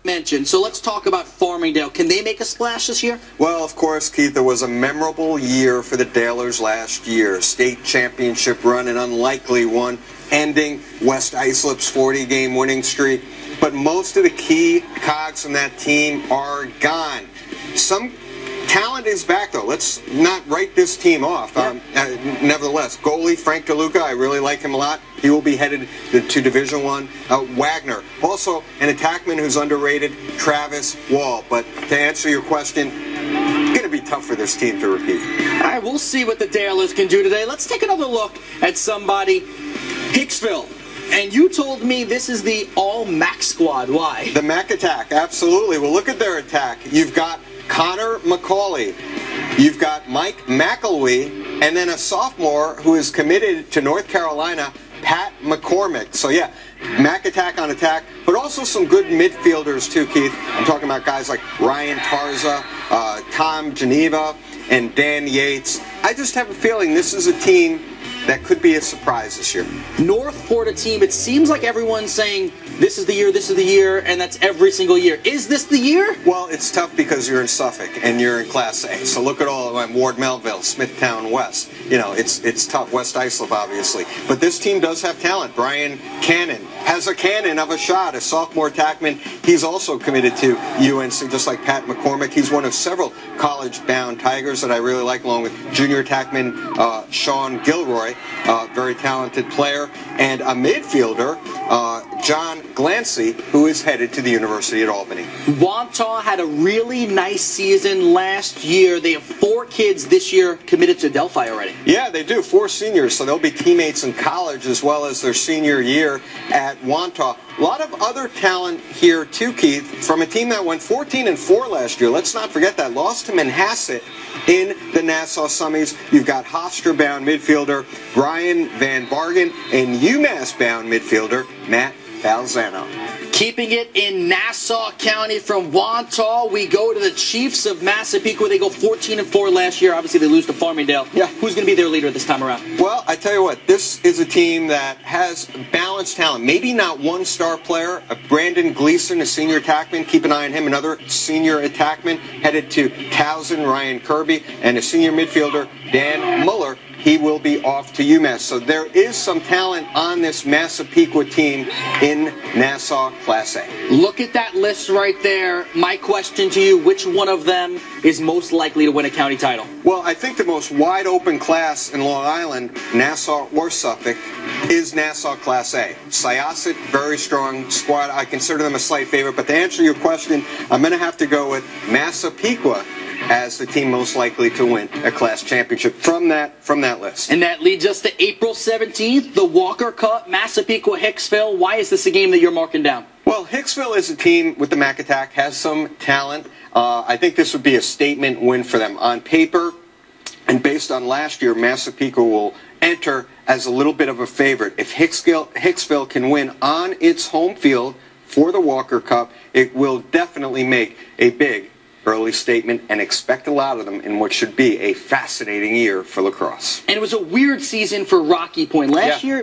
mentioned. So let's talk about Farmingdale. Can they make a splash this year? Well, of course, Keith, it was a memorable year for the Dalers last year. State championship run, an unlikely one, ending West Islip's 40-game winning streak. But most of the key cogs from that team are gone. Some talent is back, though. Let's not write this team off. Nevertheless, goalie Frank DeLuca, I really like him a lot. He will be headed to Division I. Wagner, also an attackman who's underrated, Travis Wall. But to answer your question, it's going to be tough for this team to repeat. All right, we'll see what the Dalers can do today. Let's take another look at somebody, Hicksville. And you told me this is the all-MAC squad. Why? The MAC attack, absolutely. Well, look at their attack. You've got Connor McCauley, you've got Mike McElwee, and then a sophomore who is committed to North Carolina, Pat McCormick. So yeah, MAC attack on attack, but also some good midfielders too, Keith. I'm talking about guys like Ryan Tarza, Tom Geneva, and Dan Yates. I just have a feeling this is a team that could be a surprise this year. North Florida team, it seems like everyone's saying this is the year, and that's every single year. Is this the year? Well, it's tough because you're in Suffolk and you're in Class A. So look at all of them, Ward Melville, Smithtown West. You know, it's tough. West Islip, obviously. But this team does have talent. Brian Cannon has a cannon of a shot, a sophomore attackman. He's also committed to UNC, just like Pat McCormick. He's one of several college-bound Tigers that I really like, along with junior attackman Sean Gilroy, very talented player, and a midfielder, John Glancy, who is headed to the University at Albany. Wantagh had a really nice season last year. They have 4 kids this year committed to Delphi already. Yeah, they do. 4 seniors, so they'll be teammates in college as well as their senior year at Wantagh. A lot of other talent here too, Keith, from a team that went 14-4 last year. Let's not forget that. Lost to Manhasset in the Nassau Summies. You've got Hofstra-bound midfielder Brian Van Bargen and UMass-bound midfielder Matt Balzano. Keeping it in Nassau County from Wantagh, we go to the Chiefs of Massapequa. They go 14-4 last year. Obviously, they lose to Farmingdale. Yeah. Who's going to be their leader this time around? Well, I tell you what, this is a team that has balanced talent. Maybe not one star player. Brandon Gleason, a senior attackman. Keep an eye on him. Another senior attackman headed to Towson, Ryan Kirby, and a senior midfielder, Dan Muller. He will be off to UMass. So there is some talent on this Massapequa team in Nassau Class A. Look at that list right there. My question to you, which one of them is most likely to win a county title? Well, I think the most wide open class in Long Island, Nassau or Suffolk, is Nassau Class A. Syosset, very strong squad. I consider them a slight favorite. But to answer your question, I'm going to have to go with Massapequa as the team most likely to win a class championship from that list. And that leads us to April 17th, the Walker Cup, Massapequa-Hicksville. Why is this a game that you're marking down? Well, Hicksville is a team with the MAC attack, has some talent. I think this would be a statement win for them. On paper, and based on last year, Massapequa will enter as a little bit of a favorite. If Hicksville can win on its home field for the Walker Cup, it will definitely make a big early statement and expect a lot of them in what should be a fascinating year for lacrosse. And it was a weird season for Rocky Point. Last year,